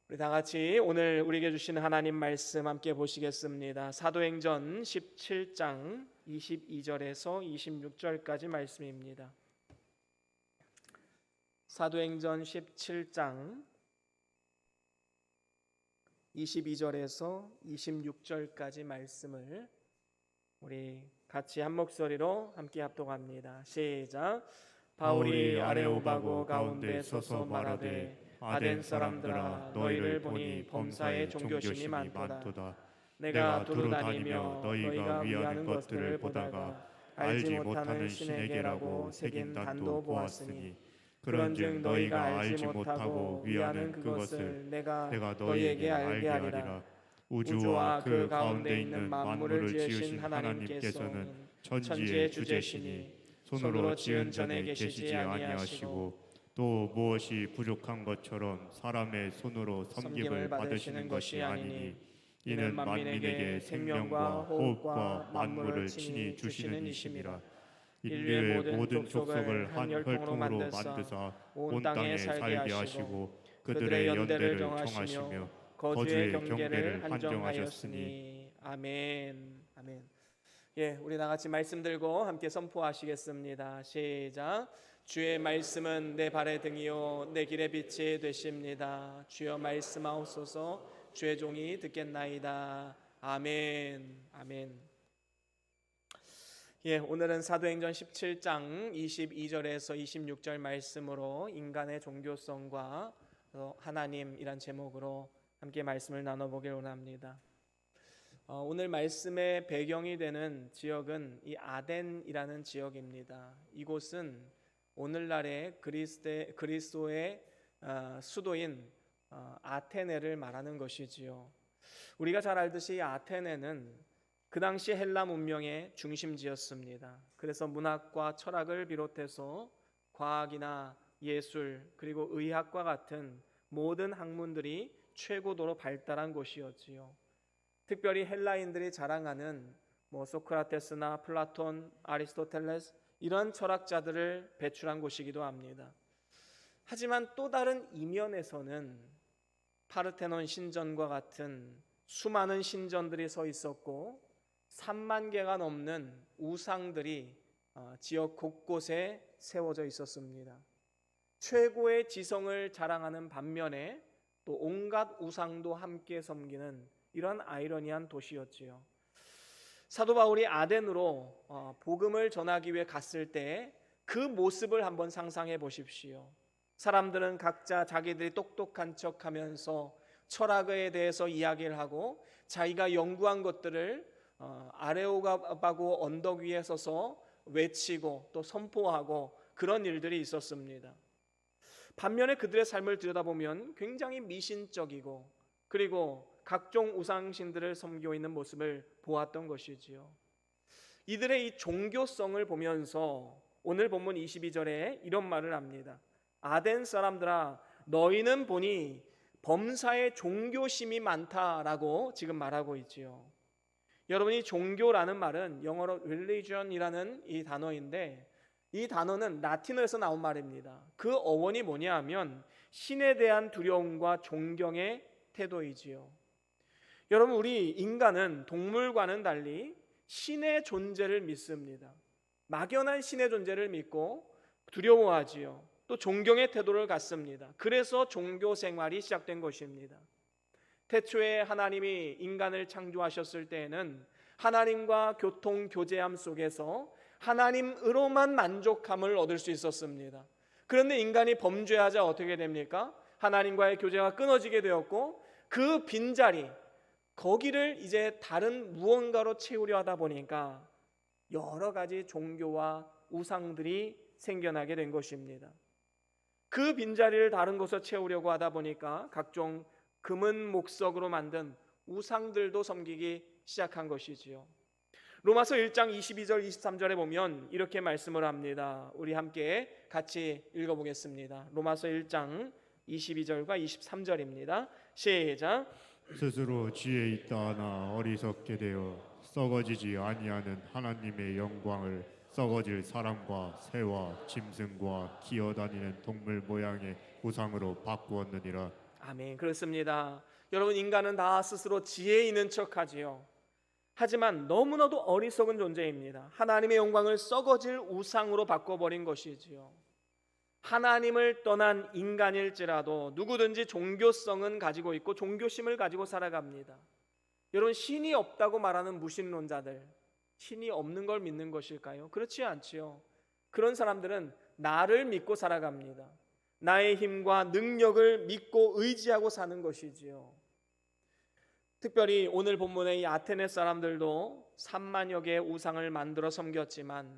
우리 다 같이 오늘 우리에게 주신 하나님 말씀 함께 보시겠습니다. 사도행전 17장 22절에서 26절까지 말씀입니다. 사도행전 17장 22절에서 26절까지 말씀을 우리 같이 한 목소리로 함께 합독합니다. 시작. 바울이 아레오바고 가운데 서서 말하되 아덴 사람들아, 너희를 보니 범사에 종교심이 많도다. 내가 두루 다니며 너희가 위하는 것들을 보다가 알지 못하는 신에게라고 새긴 단도 보았으니 그런즉 너희가 알지 못하고 위하는 그것을 내가 너희에게 알게 하리라. 우주와 그 가운데 있는 만물을 지으신 하나님께서는 천지의 주제시니 손으로 지은 전에 계시지 아니하시고 또 무엇이 부족한 것처럼 사람의 손으로 섬김을 받으시는 것이 아니니 이는 만민에게 생명과 호흡과 만물을 친히 주시는 이심이라. 인류의 모든 족속을 한 혈통으로 만드사 온 땅에 살게 하시고 그들의 연대를 정하시며 거주의 경계를 한정하셨으니. 아멘. 아멘. 우리 다 같이 말씀 들고 함께 선포하시겠습니다. 시작. 주의 말씀은 내 발의 등이요 내 길의 빛이 되십니다. 주여 말씀하옵소서. 주의 종이 듣겠나이다. 아멘. 아멘. 오늘은 사도행전 17장 22절에서 26절 말씀으로 인간의 종교성과 하나님이란 제목으로 함께 말씀을 나눠보길 원합니다. 오늘 말씀의 배경이 되는 지역은 이 아덴이라는 지역입니다. 이곳은 오늘날의 그리스도의 수도인 아테네를 말하는 것이지요. 우리가 잘 알듯이 아테네는 그 당시 헬라 문명의 중심지였습니다. 그래서 문학과 철학을 비롯해서 과학이나 예술 그리고 의학과 같은 모든 학문들이 최고도로 발달한 곳이었지요. 특별히 헬라인들이 자랑하는 소크라테스나 플라톤, 아리스토텔레스 이런 철학자들을 배출한 곳이기도 합니다. 하지만 또 다른 이면에서는 파르테논 신전과 같은 수많은 신전들이 서 있었고 3만 개가 넘는 우상들이 지역 곳곳에 세워져 있었습니다. 최고의 지성을 자랑하는 반면에 또 온갖 우상도 함께 섬기는 이런 아이러니한 도시였지요. 사도 바울이 아덴으로 복음을 전하기 위해 갔을 때 그 모습을 한번 상상해 보십시오. 사람들은 각자 자기들이 똑똑한 척하면서 철학에 대해서 이야기를 하고 자기가 연구한 것들을 아레오바고 언덕 위에 서서 외치고 또 선포하고 그런 일들이 있었습니다. 반면에 그들의 삶을 들여다보면 굉장히 미신적이고 그리고 각종 우상신들을 섬기고 있는 모습을 보았던 것이지요. 이들의 이 종교성을 보면서 오늘 본문 22절에 이런 말을 합니다. 아덴 사람들아, 너희는 보니 범사에 종교심이 많다라고 지금 말하고 있지요. 여러분이 종교라는 말은 영어로 religion이라는 이 단어인데 이 단어는 라틴어에서 나온 말입니다. 그 어원이 뭐냐 하면 신에 대한 두려움과 존경의 태도이지요. 여러분, 우리 인간은 동물과는 달리 신의 존재를 믿습니다. 막연한 신의 존재를 믿고 두려워하지요. 또 존경의 태도를 갖습니다. 그래서 종교 생활이 시작된 것입니다. 태초에 하나님이 인간을 창조하셨을 때에는 하나님과 교통 교제함 속에서 하나님으로만 만족함을 얻을 수 있었습니다. 그런데 인간이 범죄하자 어떻게 됩니까? 하나님과의 교제가 끊어지게 되었고 그 빈자리 거기를 이제 다른 무언가로 채우려 하다 보니까 여러 가지 종교와 우상들이 생겨나게 된 것입니다. 그 빈자리를 다른 곳으로 채우려고 하다 보니까 각종 금은 목석으로 만든 우상들도 섬기기 시작한 것이지요. 로마서 1장 22절 23절에 보면 이렇게 말씀을 합니다. 우리 함께 같이 읽어보겠습니다. 로마서 1장 22절과 23절입니다. 시작. 스스로 지혜 있다 하나 어리석게 되어 썩어지지 아니하는 하나님의 영광을 썩어질 사람과 새와 짐승과 기어다니는 동물 모양의 우상으로 바꾸었느니라. 아멘. 그렇습니다. 여러분, 인간은 다 스스로 지혜 있는 척하지요. 하지만 너무나도 어리석은 존재입니다. 하나님의 영광을 썩어질 우상으로 바꿔버린 것이지요. 하나님을 떠난 인간일지라도 누구든지 종교성은 가지고 있고 종교심을 가지고 살아갑니다. 여러분, 신이 없다고 말하는 무신론자들, 신이 없는 걸 믿는 것일까요? 그렇지 않지요. 그런 사람들은 나를 믿고 살아갑니다. 나의 힘과 능력을 믿고 의지하고 사는 것이지요. 특별히 오늘 본문의 이 아테네 사람들도 3만여 개의 우상을 만들어 섬겼지만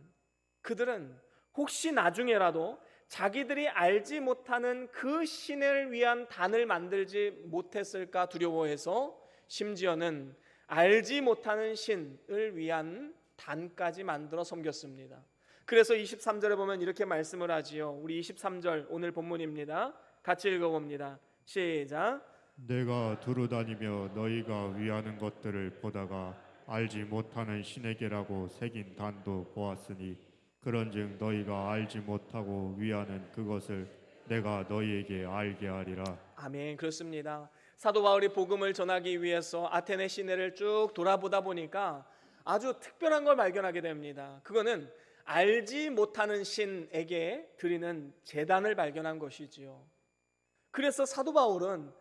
그들은 혹시 나중에라도 자기들이 알지 못하는 그 신을 위한 단을 만들지 못했을까 두려워해서 심지어는 알지 못하는 신을 위한 단까지 만들어 섬겼습니다. 그래서 23절에 보면 이렇게 말씀을 하지요. 우리 23절 오늘 본문입니다. 같이 읽어봅니다. 시작. 내가 두루다니며 너희가 위하는 것들을 보다가 알지 못하는 신에게라고 새긴 단도 보았으니 그런즉 너희가 알지 못하고 위하는 그것을 내가 너희에게 알게 하리라. 아멘. 그렇습니다. 사도 바울이 복음을 전하기 위해서 아테네 시내를 쭉 돌아보다 보니까 아주 특별한 걸 발견하게 됩니다. 그거는 알지 못하는 신에게 드리는 제단을 발견한 것이지요. 그래서 사도 바울은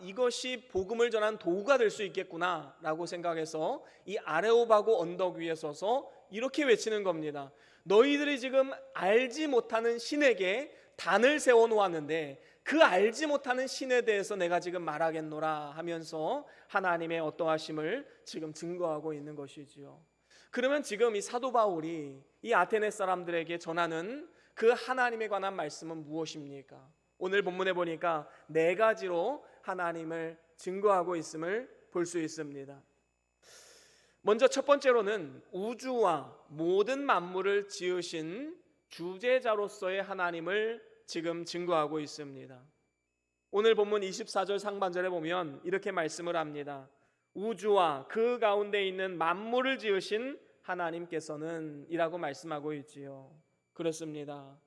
이것이 복음을 전한 도구가 될 수 있겠구나 라고 생각해서 이 아레오바고 언덕 위에 서서 이렇게 외치는 겁니다. 너희들이 지금 알지 못하는 신에게 단을 세워 놓았는데 그 알지 못하는 신에 대해서 내가 지금 말하겠노라 하면서 하나님의 어떠하심을 지금 증거하고 있는 것이지요. 그러면 지금 이 사도 바울이 이 아테네 사람들에게 전하는 그 하나님에 관한 말씀은 무엇입니까? 오늘 본문에 보니까 네 가지로 하나님을 증거하고 있음을 볼 수 있습니다. 먼저 첫 번째로는 우주와 모든 만물을 지으신 주재자로서의 하나님을 지금 증거하고 있습니다. 오늘 본문 24절 상반절에 보면 이렇게 말씀을 합니다. 우주와 그 가운데 있는 만물을 지으신 하나님께서는 이라고 말씀하고 있지요. 그렇습니다.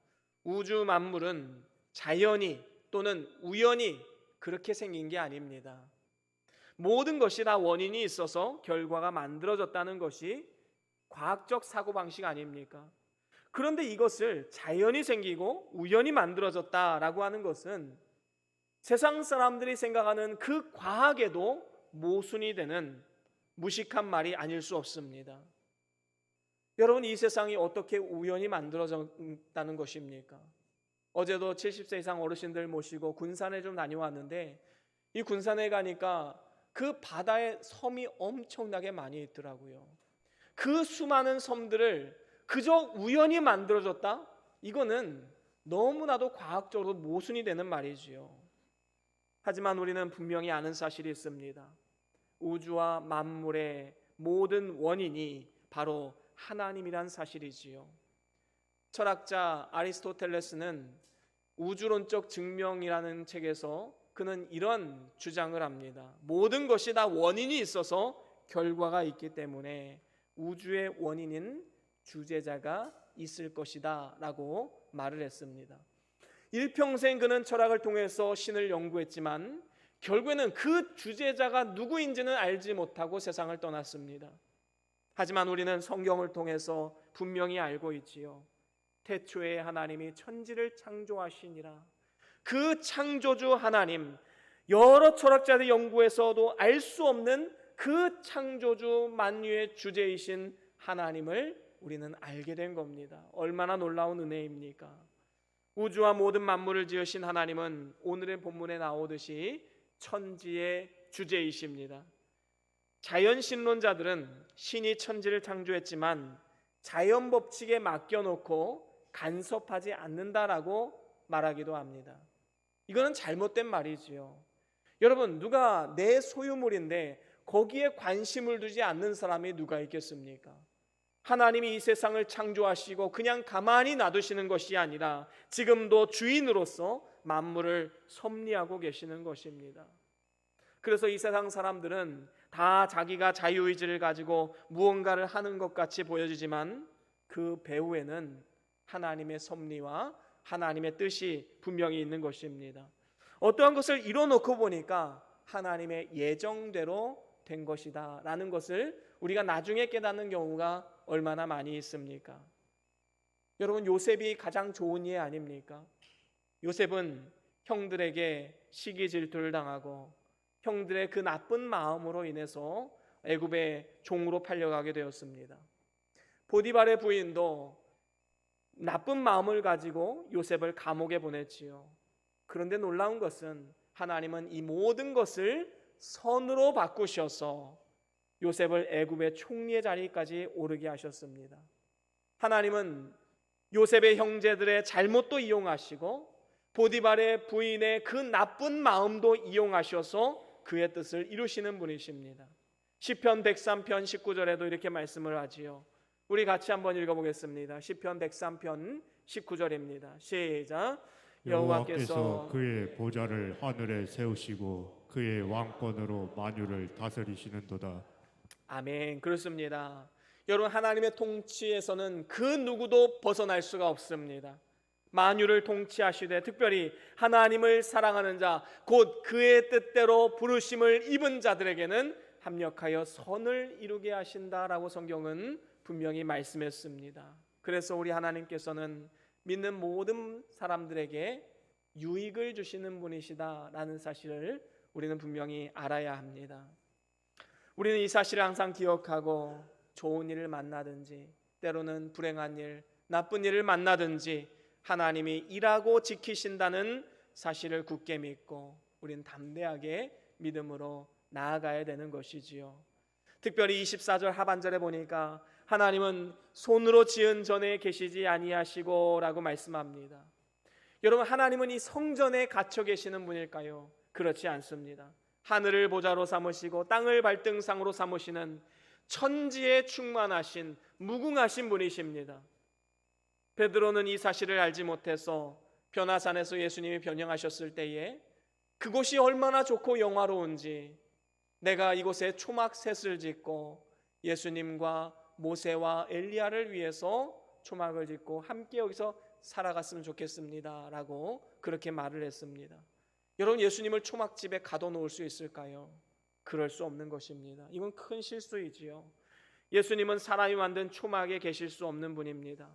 우주 만물은 자연이 또는 우연히 그렇게 생긴 게 아닙니다. 모든 것이 다 원인이 있어서 결과가 만들어졌다는 것이 과학적 사고방식 아닙니까? 그런데 이것을 자연이 생기고 우연히 만들어졌다라고 하는 것은 세상 사람들이 생각하는 그 과학에도 모순이 되는 무식한 말이 아닐 수 없습니다. 여러분, 이 세상이 어떻게 우연히 만들어졌다는 것입니까? 어제도 70세 이상 어르신들 모시고 군산에 좀 다녀왔는데 이 군산에 가니까 그 바다에 섬이 엄청나게 많이 있더라고요. 그 수많은 섬들을 그저 우연히 만들어졌다? 이거는 너무나도 과학적으로 모순이 되는 말이지요. 하지만 우리는 분명히 아는 사실이 있습니다. 우주와 만물의 모든 원인이 바로 하나님이란 사실이지요. 철학자 아리스토텔레스는 우주론적 증명이라는 책에서 그는 이런 주장을 합니다. 모든 것이 다 원인이 있어서 결과가 있기 때문에 우주의 원인인 주재자가 있을 것이다 라고 말을 했습니다. 일평생 그는 철학을 통해서 신을 연구했지만 결국에는 그 주재자가 누구인지는 알지 못하고 세상을 떠났습니다. 하지만 우리는 성경을 통해서 분명히 알고 있지요. 태초에 하나님이 천지를 창조하시니라. 그 창조주 하나님, 여러 철학자들 연구에서도 알 수 없는 그 창조주 만유의 주제이신 하나님을 우리는 알게 된 겁니다. 얼마나 놀라운 은혜입니까? 우주와 모든 만물을 지으신 하나님은 오늘의 본문에 나오듯이 천지의 주제이십니다. 자연신론자들은 신이 천지를 창조했지만 자연 법칙에 맡겨놓고 간섭하지 않는다라고 말하기도 합니다. 이거는 잘못된 말이지요. 여러분, 누가 내 소유물인데 거기에 관심을 두지 않는 사람이 누가 있겠습니까? 하나님이 이 세상을 창조하시고 그냥 가만히 놔두시는 것이 아니라 지금도 주인으로서 만물을 섭리하고 계시는 것입니다. 그래서 이 세상 사람들은 다 자기가 자유의지를 가지고 무언가를 하는 것 같이 보여지지만 그 배후에는 하나님의 섭리와 하나님의 뜻이 분명히 있는 것입니다. 어떠한 것을 이뤄놓고 보니까 하나님의 예정대로 된 것이다 라는 것을 우리가 나중에 깨닫는 경우가 얼마나 많이 있습니까? 여러분, 요셉이 가장 좋은 예 아닙니까? 요셉은 형들에게 시기 질투를 당하고 형들의 그 나쁜 마음으로 인해서 애굽의 종으로 팔려가게 되었습니다. 보디발의 부인도 나쁜 마음을 가지고 요셉을 감옥에 보냈지요. 그런데 놀라운 것은 하나님은 이 모든 것을 선으로 바꾸셔서 요셉을 애굽의 총리의 자리까지 오르게 하셨습니다. 하나님은 요셉의 형제들의 잘못도 이용하시고 보디발의 부인의 그 나쁜 마음도 이용하셔서 그의 뜻을 이루시는 분이십니다. 시편 103편 19절에도 이렇게 말씀을 하지요. 우리 같이 한번 읽어보겠습니다. 시편 103편 19절입니다. 시작. 여호와께서 그의 보좌를 하늘에 세우시고 그의 왕권으로 만유를 다스리시는도다. 아멘. 그렇습니다. 여러분, 하나님의 통치에서는 그 누구도 벗어날 수가 없습니다. 만유를 통치하시되 특별히 하나님을 사랑하는 자, 곧 그의 뜻대로 부르심을 입은 자들에게는 합력하여 선을 이루게 하신다라고 성경은 분명히 말씀했습니다. 그래서 우리 하나님께서는 믿는 모든 사람들에게 유익을 주시는 분이시다라는 사실을 우리는 분명히 알아야 합니다. 우리는 이 사실을 항상 기억하고 좋은 일을 만나든지 때로는 불행한 일, 나쁜 일을 만나든지 하나님이 일하고 지키신다는 사실을 굳게 믿고 우리는 담대하게 믿음으로 나아가야 되는 것이지요. 특별히 24절 하반절에 보니까 하나님은 손으로 지은 전에 계시지 아니하시고 라고 말씀합니다. 여러분, 하나님은 이 성전에 갇혀 계시는 분일까요? 그렇지 않습니다. 하늘을 보좌로 삼으시고 땅을 발등상으로 삼으시는 천지에 충만하신 무궁하신 분이십니다. 베드로는 이 사실을 알지 못해서 변화산에서 예수님이 변형하셨을 때에 그곳이 얼마나 좋고 영화로운지, 내가 이곳에 초막셋을 짓고 예수님과 모세와 엘리야를 위해서 초막을 짓고 함께 여기서 살아갔으면 좋겠습니다 라고 그렇게 말을 했습니다. 여러분, 예수님을 초막집에 가둬놓을 수 있을까요? 그럴 수 없는 것입니다. 이건 큰 실수이지요. 예수님은 사람이 만든 초막에 계실 수 없는 분입니다.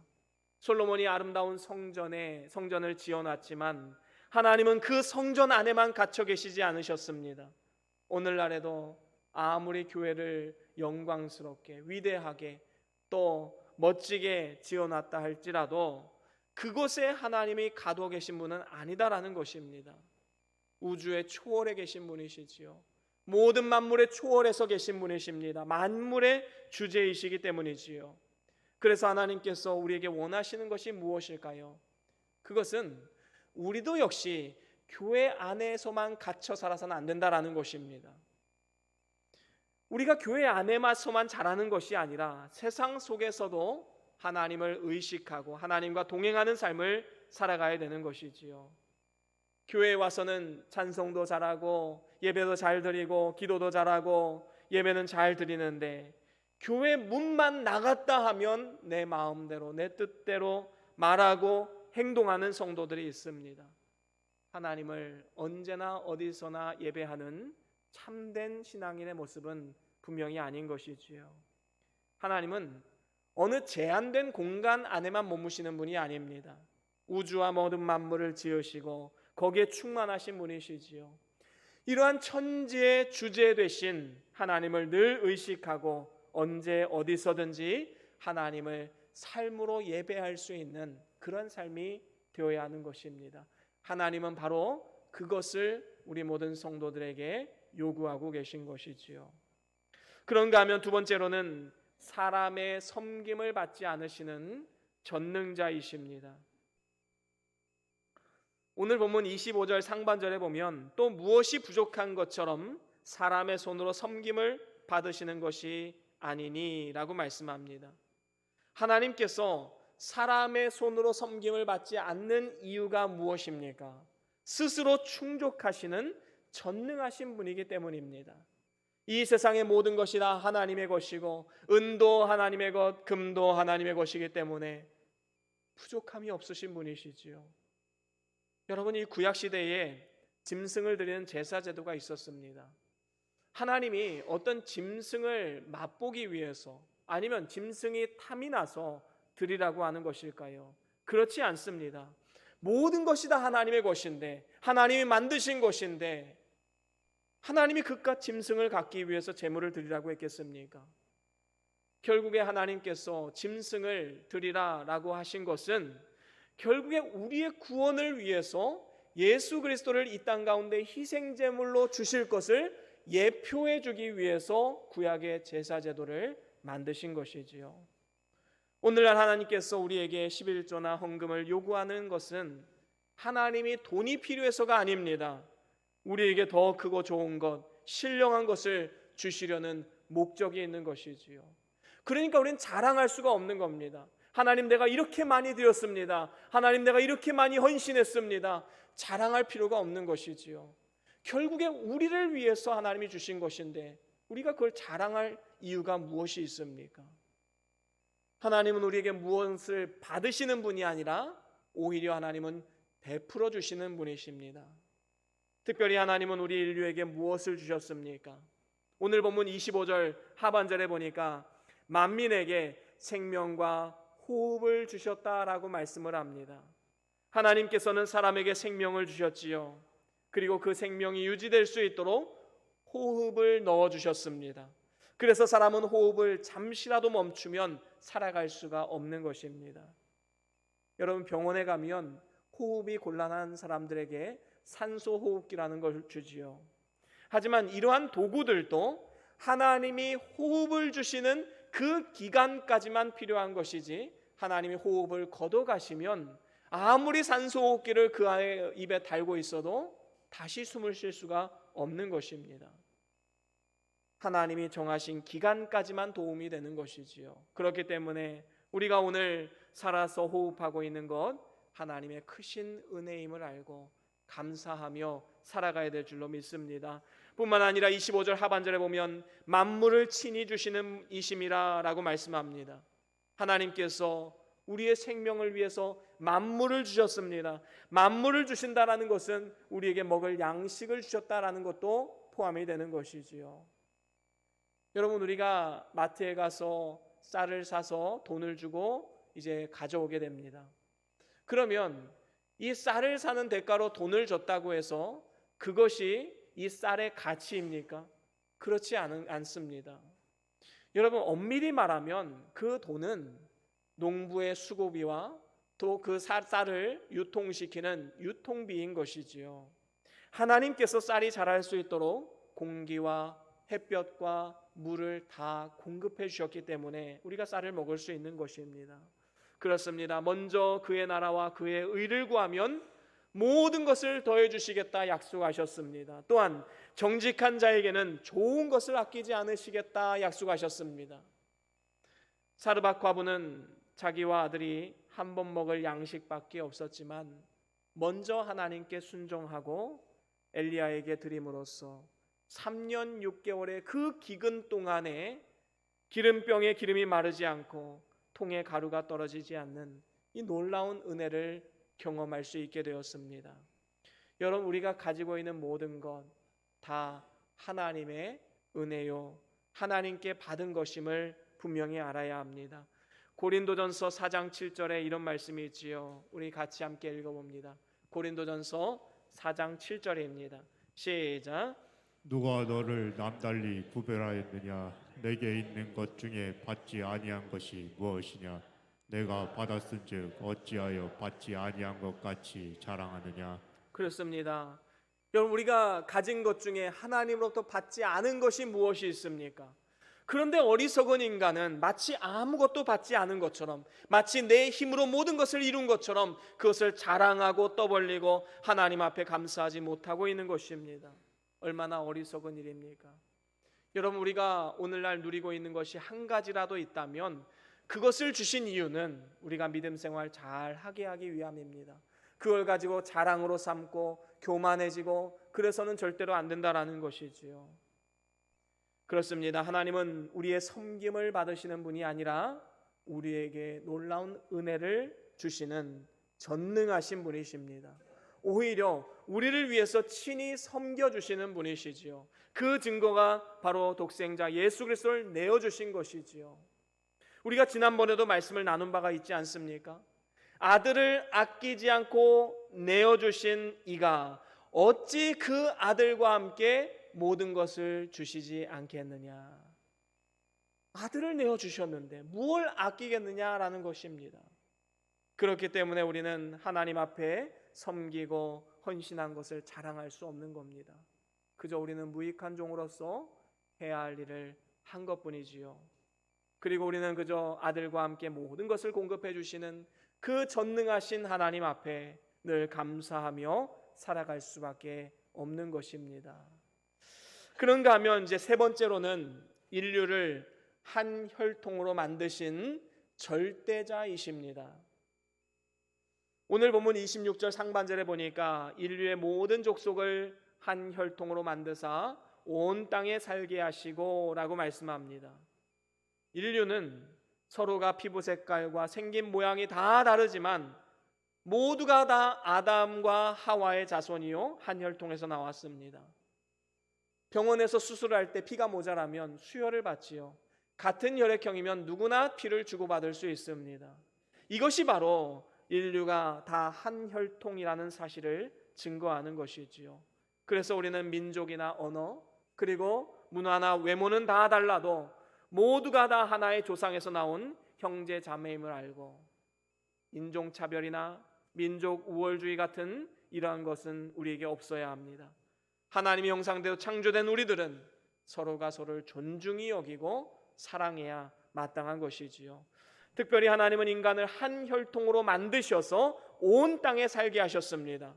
솔로몬이 아름다운 성전을 지어놨지만 하나님은 그 성전 안에만 갇혀 계시지 않으셨습니다. 오늘날에도 아무리 교회를 영광스럽게 위대하게 또 멋지게 지어놨다 할지라도 그곳에 하나님이 가두어 계신 분은 아니다라는 것입니다. 우주의 초월에 계신 분이시지요. 모든 만물의 초월에서 계신 분이십니다. 만물의 주제이시기 때문이지요. 그래서 하나님께서 우리에게 원하시는 것이 무엇일까요? 그것은 우리도 역시 교회 안에서만 갇혀 살아서는 안 된다라는 것입니다. 우리가 교회 안에서만 자라는 것이 아니라 세상 속에서도 하나님을 의식하고 하나님과 동행하는 삶을 살아가야 되는 것이지요. 교회에 와서는 찬송도 잘하고 예배도 잘 드리고 기도도 잘하고 예배는 잘 드리는데 교회 문만 나갔다 하면 내 마음대로 내 뜻대로 말하고 행동하는 성도들이 있습니다. 하나님을 언제나 어디서나 예배하는 참된 신앙인의 모습은 분명히 아닌 것이지요. 하나님은 어느 제한된 공간 안에만 머무시는 분이 아닙니다. 우주와 모든 만물을 지으시고 거기에 충만하신 분이시지요. 이러한 천지의 주제 되신 하나님을 늘 의식하고 언제 어디서든지 하나님을 삶으로 예배할 수 있는 그런 삶이 되어야 하는 것입니다. 하나님은 바로 그것을 우리 모든 성도들에게 요구하고 계신 것이지요. 그런가 하면 두 번째로는 사람의 섬김을 받지 않으시는 전능자이십니다. 오늘 본문 25절 상반절에 보면 또 무엇이 부족한 것처럼 사람의 손으로 섬김을 받으시는 것이 아니니 라고 말씀합니다. 하나님께서 사람의 손으로 섬김을 받지 않는 이유가 무엇입니까? 스스로 충족하시는 전능하신 분이기 때문입니다. 이 세상의 모든 것이 다 하나님의 것이고 은도 하나님의 것, 금도 하나님의 것이기 때문에 부족함이 없으신 분이시지요. 여러분, 이 구약시대에 짐승을 드리는 제사 제도가 있었습니다. 하나님이 어떤 짐승을 맛보기 위해서 아니면 짐승이 탐이 나서 드리라고 하는 것일까요? 그렇지 않습니다. 모든 것이 다 하나님의 것인데, 하나님이 만드신 것인데 하나님이 그깟 짐승을 갖기 위해서 제물을 드리라고 했겠습니까? 결국에 하나님께서 짐승을 드리라라고 하신 것은 결국에 우리의 구원을 위해서 예수 그리스도를 이 땅 가운데 희생제물로 주실 것을 예표해 주기 위해서 구약의 제사 제도를 만드신 것이지요. 오늘날 하나님께서 우리에게 11조나 헌금을 요구하는 것은 하나님이 돈이 필요해서가 아닙니다. 우리에게 더 크고 좋은 것, 신령한 것을 주시려는 목적이 있는 것이지요. 그러니까 우리는 자랑할 수가 없는 겁니다. 하나님, 내가 이렇게 많이 드렸습니다. 하나님, 내가 이렇게 많이 헌신했습니다. 자랑할 필요가 없는 것이지요. 결국에 우리를 위해서 하나님이 주신 것인데 우리가 그걸 자랑할 이유가 무엇이 있습니까? 하나님은 우리에게 무엇을 받으시는 분이 아니라 오히려 하나님은 베풀어 주시는 분이십니다. 특별히 하나님은 우리 인류에게 무엇을 주셨습니까? 오늘 본문 25절 하반절에 보니까 만민에게 생명과 호흡을 주셨다라고 말씀을 합니다. 하나님께서는 사람에게 생명을 주셨지요. 그리고 그 생명이 유지될 수 있도록 호흡을 넣어주셨습니다. 그래서 사람은 호흡을 잠시라도 멈추면 살아갈 수가 없는 것입니다. 여러분, 병원에 가면 호흡이 곤란한 사람들에게 산소호흡기라는 걸 주지요. 하지만 이러한 도구들도 하나님이 호흡을 주시는 그 기간까지만 필요한 것이지 하나님이 호흡을 걷어가시면 아무리 산소호흡기를 그 아이의 입에 달고 있어도 다시 숨을 쉴 수가 없는 것입니다. 하나님이 정하신 기간까지만 도움이 되는 것이지요. 그렇기 때문에 우리가 오늘 살아서 호흡하고 있는 것 하나님의 크신 은혜임을 알고 감사하며 살아가야 될 줄로 믿습니다. 뿐만 아니라 25절 하반절에 보면 만물을 친히 주시는 이심이라 라고 말씀합니다. 하나님께서 우리의 생명을 위해서 만물을 주셨습니다. 만물을 주신다라는 것은 우리에게 먹을 양식을 주셨다라는 것도 포함이 되는 것이지요. 여러분, 우리가 마트에 가서 쌀을 사서 돈을 주고 이제 가져오게 됩니다. 그러면 이 쌀을 사는 대가로 돈을 줬다고 해서 그것이 이 쌀의 가치입니까? 그렇지 않습니다. 여러분, 엄밀히 말하면 그 돈은 농부의 수고비와 또 그 쌀을 유통시키는 유통비인 것이지요. 하나님께서 쌀이 자랄 수 있도록 공기와 햇볕과 물을 다 공급해 주셨기 때문에 우리가 쌀을 먹을 수 있는 것입니다. 그렇습니다. 먼저 그의 나라와 그의 의를 구하면 모든 것을 더해 주시겠다 약속하셨습니다. 또한 정직한 자에게는 좋은 것을 아끼지 않으시겠다 약속하셨습니다. 사르밧 과부는 자기와 아들이 한 번 먹을 양식밖에 없었지만 먼저 하나님께 순종하고 엘리야에게 드림으로써 3년 6개월의 그 기근 동안에 기름병에 기름이 마르지 않고 통에 가루가 떨어지지 않는 이 놀라운 은혜를 경험할 수 있게 되었습니다. 여러분, 우리가 가지고 있는 모든 것 다 하나님의 은혜요, 하나님께 받은 것임을 분명히 알아야 합니다. 고린도전서 4장 7절에 이런 말씀이 있지요. 우리 같이 함께 읽어봅니다. 고린도전서 4장 7절입니다. 시작. 누가 너를 남달리 구별하였느냐? 내게 있는 것 중에 받지 아니한 것이 무엇이냐? 내가 받았은즉 어찌하여 받지 아니한 것 같이 자랑하느냐? 그렇습니다. 여러분, 우리가 가진 것 중에 하나님으로부터 받지 않은 것이 무엇이 있습니까? 그런데 어리석은 인간은 마치 아무것도 받지 않은 것처럼, 마치 내 힘으로 모든 것을 이룬 것처럼 그것을 자랑하고 떠벌리고 하나님 앞에 감사하지 못하고 있는 것입니다. 얼마나 어리석은 일입니까? 여러분, 우리가 오늘날 누리고 있는 것이 한 가지라도 있다면 그것을 주신 이유는 우리가 믿음 생활 잘 하게 하기 위함입니다. 그걸 가지고 자랑으로 삼고 교만해지고 그래서는 절대로 안 된다라는 것이지요. 그렇습니다. 하나님은 우리의 섬김을 받으시는 분이 아니라 우리에게 놀라운 은혜를 주시는 전능하신 분이십니다. 오히려 우리를 위해서 친히 섬겨주시는 분이시지요. 그 증거가 바로 독생자 예수 그리스도를 내어주신 것이지요. 우리가 지난번에도 말씀을 나눈 바가 있지 않습니까? 아들을 아끼지 않고 내어주신 이가 어찌 그 아들과 함께 모든 것을 주시지 않겠느냐. 아들을 내어주셨는데 무엇을 아끼겠느냐라는 것입니다. 그렇기 때문에 우리는 하나님 앞에 섬기고 헌신한 것을 자랑할 수 없는 겁니다. 그저 우리는 무익한 종으로서 해야 할 일을 한 것뿐이지요. 그리고 우리는 그저 아들과 함께 모든 것을 공급해 주시는 그 전능하신 하나님 앞에 늘 감사하며 살아갈 수밖에 없는 것입니다. 그런가 하면 이제 세 번째로는 인류를 한 혈통으로 만드신 절대자이십니다. 오늘 본문 26절 상반절에 보니까 인류의 모든 족속을 한 혈통으로 만드사 온 땅에 살게 하시고 라고 말씀합니다. 인류는 서로가 피부 색깔과 생긴 모양이 다 다르지만 모두가 다 아담과 하와의 자손이요 한 혈통에서 나왔습니다. 병원에서 수술할 때 피가 모자라면 수혈을 받지요. 같은 혈액형이면 누구나 피를 주고받을 수 있습니다. 이것이 바로 인류가 다 한 혈통이라는 사실을 증거하는 것이지요. 그래서 우리는 민족이나 언어 그리고 문화나 외모는 다 달라도 모두가 다 하나의 조상에서 나온 형제 자매임을 알고 인종차별이나 민족 우월주의 같은 이러한 것은 우리에게 없어야 합니다. 하나님의 형상대로 창조된 우리들은 서로가 서로를 존중히 여기고 사랑해야 마땅한 것이지요. 특별히 하나님은 인간을 한 혈통으로 만드셔서 온 땅에 살게 하셨습니다.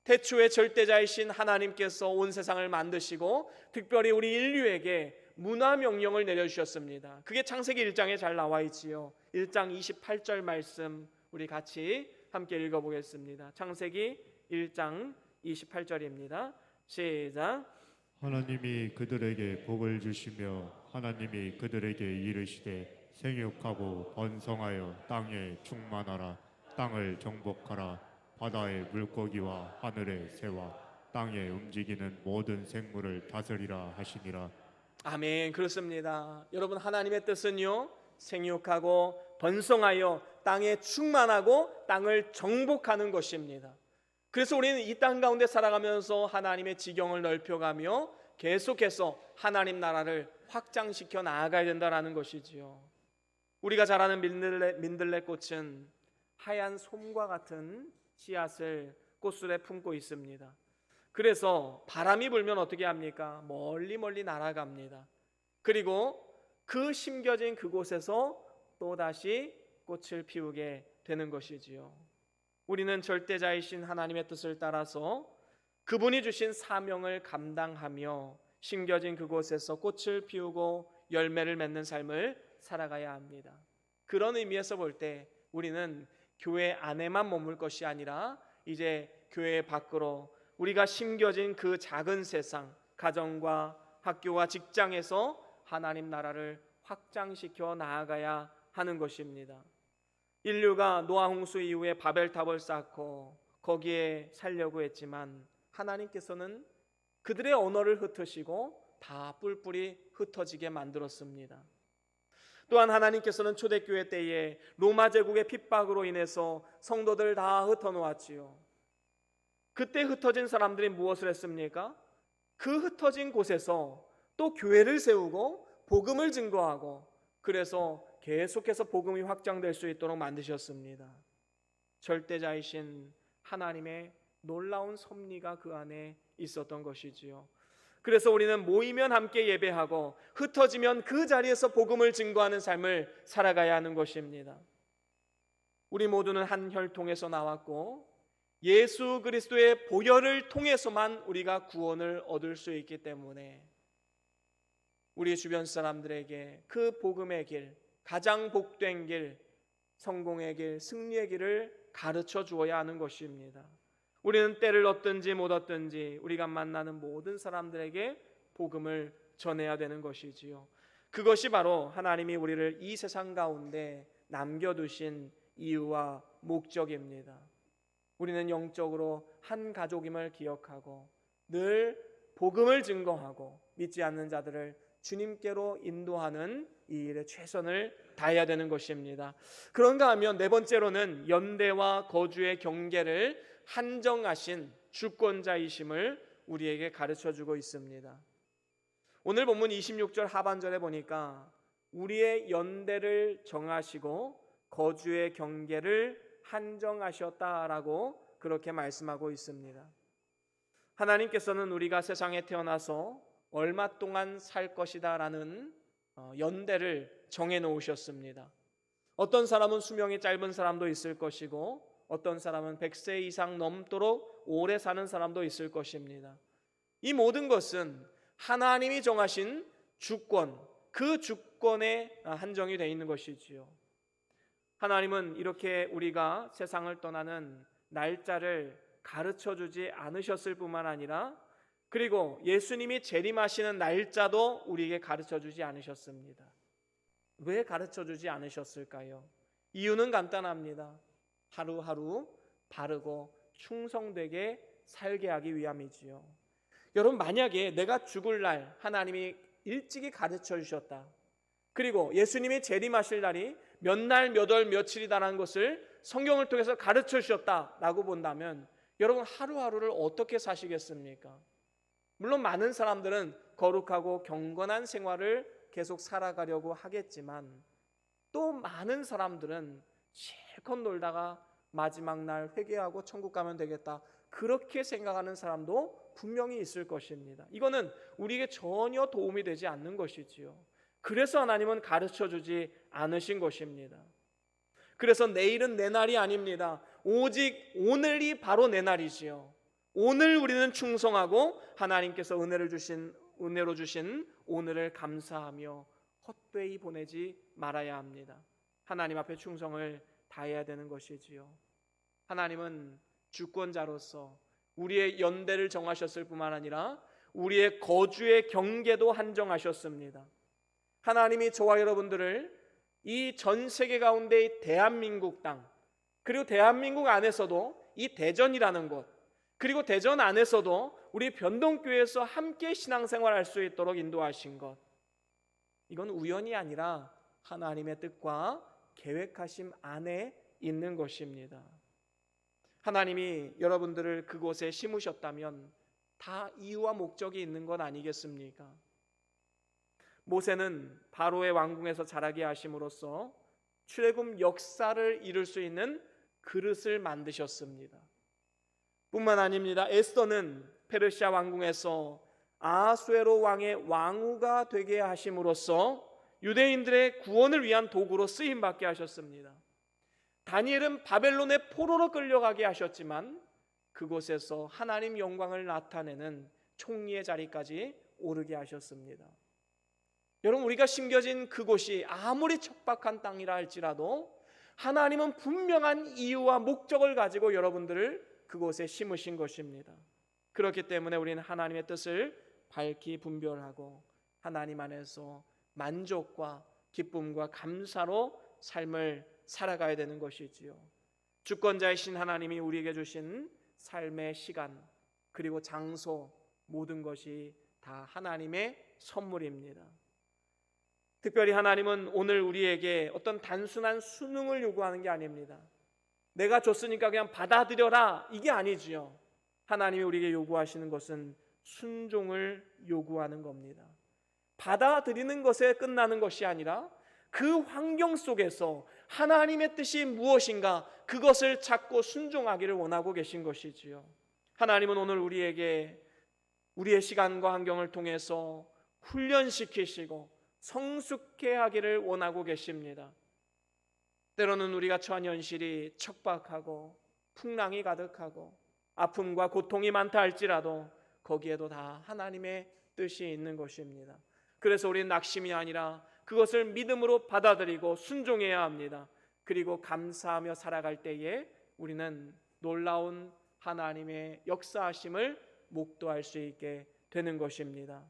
태초의 절대자이신 하나님께서 온 세상을 만드시고 특별히 우리 인류에게 문화 명령을 내려주셨습니다. 그게 창세기 1장에 잘 나와 있지요. 1장 28절 말씀 우리 같이 함께 읽어보겠습니다. 창세기 1장 28절입니다. 시작. 하나님이 그들에게 복을 주시며 하나님이 그들에게 이르시되 생육하고 번성하여 땅에 충만하라. 땅을 정복하라. 바다의 물고기와 하늘의 새와 땅에 움직이는 모든 생물을 다스리라 하시니라. 아멘. 그렇습니다. 여러분, 하나님의 뜻은요 생육하고 번성하여 땅에 충만하고 땅을 정복하는 것입니다. 그래서 우리는 이 땅 가운데 살아가면서 하나님의 지경을 넓혀가며 계속해서 하나님 나라를 확장시켜 나아가야 된다는 것이지요. 우리가 잘 아는 민들레 꽃은 하얀 솜과 같은 씨앗을 꽃술에 품고 있습니다. 그래서 바람이 불면 어떻게 합니까? 멀리 멀리 날아갑니다. 그리고 그 심겨진 그곳에서 또다시 꽃을 피우게 되는 것이지요. 우리는 절대자이신 하나님의 뜻을 따라서 그분이 주신 사명을 감당하며 심겨진 그곳에서 꽃을 피우고 열매를 맺는 삶을 살아가야 합니다. 그런 의미에서 볼 때 우리는 교회 안에만 머물 것이 아니라 이제 교회 밖으로 우리가 심겨진 그 작은 세상, 가정과 학교와 직장에서 하나님 나라를 확장시켜 나아가야 하는 것입니다. 인류가 노아 홍수 이후에 바벨탑을 쌓고 거기에 살려고 했지만 하나님께서는 그들의 언어를 흩으시고 다 뿔뿔이 흩어지게 만들었습니다. 또한 하나님께서는 초대교회 때에 로마 제국의 핍박으로 인해서 성도들을 다 흩어놓았지요. 그때 흩어진 사람들이 무엇을 했습니까? 그 흩어진 곳에서 또 교회를 세우고 복음을 증거하고 그래서 계속해서 복음이 확장될 수 있도록 만드셨습니다. 절대자이신 하나님의 놀라운 섭리가 그 안에 있었던 것이지요. 그래서 우리는 모이면 함께 예배하고 흩어지면 그 자리에서 복음을 증거하는 삶을 살아가야 하는 것입니다. 우리 모두는 한 혈통에서 나왔고 예수 그리스도의 보혈을 통해서만 우리가 구원을 얻을 수 있기 때문에 우리 주변 사람들에게 그 복음의 길, 가장 복된 길, 성공의 길, 승리의 길을 가르쳐 주어야 하는 것입니다. 우리는 때를 얻든지 못 얻든지 우리가 만나는 모든 사람들에게 복음을 전해야 되는 것이지요. 그것이 바로 하나님이 우리를 이 세상 가운데 남겨두신 이유와 목적입니다. 우리는 영적으로 한 가족임을 기억하고 늘 복음을 증거하고 믿지 않는 자들을 주님께로 인도하는 이 일에 최선을 다해야 되는 것입니다. 그런가 하면 네 번째로는 연대와 거주의 경계를 한정하신 주권자이심을 우리에게 가르쳐주고 있습니다. 오늘 본문 26절 하반절에 보니까 우리의 연대를 정하시고 거주의 경계를 한정하셨다라고 그렇게 말씀하고 있습니다. 하나님께서는 우리가 세상에 태어나서 얼마 동안 살 것이다라는 연대를 정해놓으셨습니다. 어떤 사람은 수명이 짧은 사람도 있을 것이고 어떤 사람은 100세 이상 넘도록 오래 사는 사람도 있을 것입니다. 이 모든 것은 하나님이 정하신 주권, 그 주권에 한정이 되어 있는 것이지요. 하나님은 이렇게 우리가 세상을 떠나는 날짜를 가르쳐주지 않으셨을 뿐만 아니라 그리고 예수님이 재림하시는 날짜도 우리에게 가르쳐주지 않으셨습니다. 왜 가르쳐주지 않으셨을까요? 이유는 간단합니다. 하루하루 바르고 충성되게 살게 하기 위함이지요. 여러분, 만약에 내가 죽을 날 하나님이 일찍이 가르쳐 주셨다. 그리고 예수님이 재림하실 날이 몇 날, 몇 월, 며칠이다라는 것을 성경을 통해서 가르쳐 주셨다라고 본다면 여러분 하루하루를 어떻게 사시겠습니까? 물론 많은 사람들은 거룩하고 경건한 생활을 계속 살아가려고 하겠지만 또 많은 사람들은 실컷 놀다가 마지막 날 회개하고 천국 가면 되겠다 그렇게 생각하는 사람도 분명히 있을 것입니다. 이거는 우리에게 전혀 도움이 되지 않는 것이지요. 그래서 하나님은 가르쳐주지 않으신 것입니다. 그래서 내일은 내 날이 아닙니다. 오직 오늘이 바로 내 날이지요. 오늘 우리는 충성하고 하나님께서 은혜로 주신 오늘을 감사하며 헛되이 보내지 말아야 합니다. 하나님 앞에 충성을 다해야 되는 것이지요. 하나님은 주권자로서 우리의 연대를 정하셨을 뿐만 아니라 우리의 거주의 경계도 한정하셨습니다. 하나님이 저와 여러분들을 이 전 세계 가운데 대한민국 땅, 그리고 대한민국 안에서도 이 대전이라는 곳, 그리고 대전 안에서도 우리 변동교회에서 함께 신앙생활할 수 있도록 인도하신 것, 이건 우연이 아니라 하나님의 뜻과 계획하심 안에 있는 것입니다. 하나님이 여러분들을 그곳에 심으셨다면 다 이유와 목적이 있는 건 아니겠습니까? 모세는 바로의 왕궁에서 자라게 하심으로써 출애굽 역사를 이룰 수 있는 그릇을 만드셨습니다. 뿐만 아닙니다. 에스더는 페르시아 왕궁에서 아하수에로 왕의 왕후가 되게 하심으로써 유대인들의 구원을 위한 도구로 쓰임받게 하셨습니다. 다니엘은 바벨론의 포로로 끌려가게 하셨지만 그곳에서 하나님 영광을 나타내는 총리의 자리까지 오르게 하셨습니다. 여러분, 우리가 심겨진 그곳이 아무리 척박한 땅이라 할지라도 하나님은 분명한 이유와 목적을 가지고 여러분들을 그곳에 심으신 것입니다. 그렇기 때문에 우리는 하나님의 뜻을 밝히 분별하고 하나님 안에서 만족과 기쁨과 감사로 삶을 살아가야 되는 것이지요. 주권자이신 하나님이 우리에게 주신 삶의 시간 그리고 장소 모든 것이 다 하나님의 선물입니다. 특별히 하나님은 오늘 우리에게 어떤 단순한 순응을 요구하는 게 아닙니다. 내가 줬으니까 그냥 받아들여라 이게 아니지요. 하나님이 우리에게 요구하시는 것은 순종을 요구하는 겁니다. 받아들이는 것에 끝나는 것이 아니라 그 환경 속에서 하나님의 뜻이 무엇인가 그것을 찾고 순종하기를 원하고 계신 것이지요. 하나님은 오늘 우리에게 우리의 시간과 환경을 통해서 훈련시키시고 성숙해 하기를 원하고 계십니다. 때로는 우리가 처한 현실이 척박하고 풍랑이 가득하고 아픔과 고통이 많다 할지라도 거기에도 다 하나님의 뜻이 있는 것입니다. 그래서 우리는 낙심이 아니라 그것을 믿음으로 받아들이고 순종해야 합니다. 그리고 감사하며 살아갈 때에 우리는 놀라운 하나님의 역사하심을 목도할 수 있게 되는 것입니다.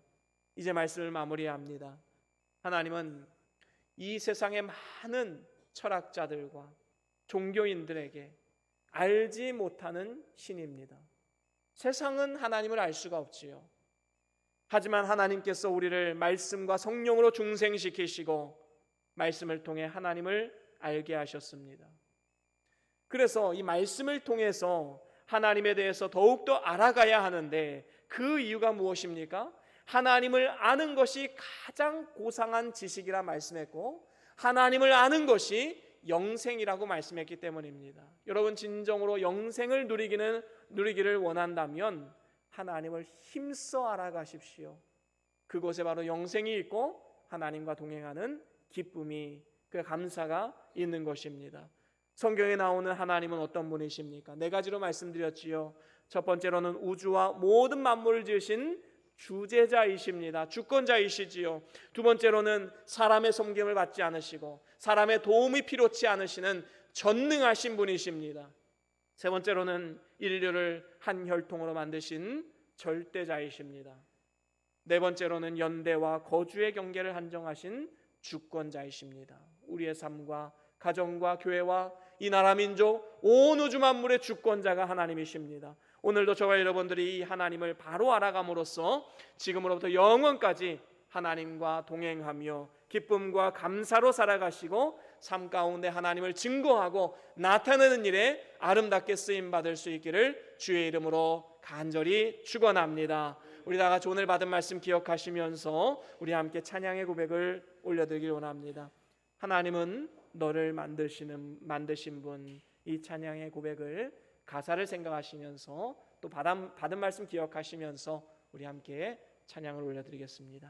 이제 말씀을 마무리합니다. 하나님은 이 세상의 많은 철학자들과 종교인들에게 알지 못하는 신입니다. 세상은 하나님을 알 수가 없지요. 하지만 하나님께서 우리를 말씀과 성령으로 중생시키시고 말씀을 통해 하나님을 알게 하셨습니다. 그래서 이 말씀을 통해서 하나님에 대해서 더욱더 알아가야 하는데 그 이유가 무엇입니까? 하나님을 아는 것이 가장 고상한 지식이라 말씀했고 하나님을 아는 것이 영생이라고 말씀했기 때문입니다. 여러분 진정으로 영생을 누리기를 원한다면 하나님을 힘써 알아가십시오. 그곳에 바로 영생이 있고 하나님과 동행하는 기쁨이, 그 감사가 있는 것입니다. 성경에 나오는 하나님은 어떤 분이십니까? 네 가지로 말씀드렸지요. 첫 번째로는 우주와 모든 만물을 지으신 주제자이십니다. 주권자이시지요. 두 번째로는 사람의 섬김을 받지 않으시고 사람의 도움이 필요치 않으시는 전능하신 분이십니다. 세 번째로는 인류를 한 혈통으로 만드신 절대자이십니다. 네 번째로는 연대와 거주의 경계를 한정하신 주권자이십니다. 우리의 삶과 가정과 교회와 이 나라 민족 온 우주 만물의 주권자가 하나님이십니다. 오늘도 저와 여러분들이 이 하나님을 바로 알아감으로써 지금으로부터 영원까지 하나님과 동행하며 기쁨과 감사로 살아가시고 삶 가운데 하나님을 증거하고 나타내는 일에 아름답게 쓰임받을 수 있기를 주의 이름으로 간절히 축원합니다. 우리 다 같이 오늘 받은 말씀 기억하시면서 우리 함께 찬양의 고백을 올려드리길 원합니다. 하나님은 너를 만드신 분, 이 찬양의 고백을 가사를 생각하시면서 또 받은 말씀 기억하시면서 우리 함께 찬양을 올려드리겠습니다.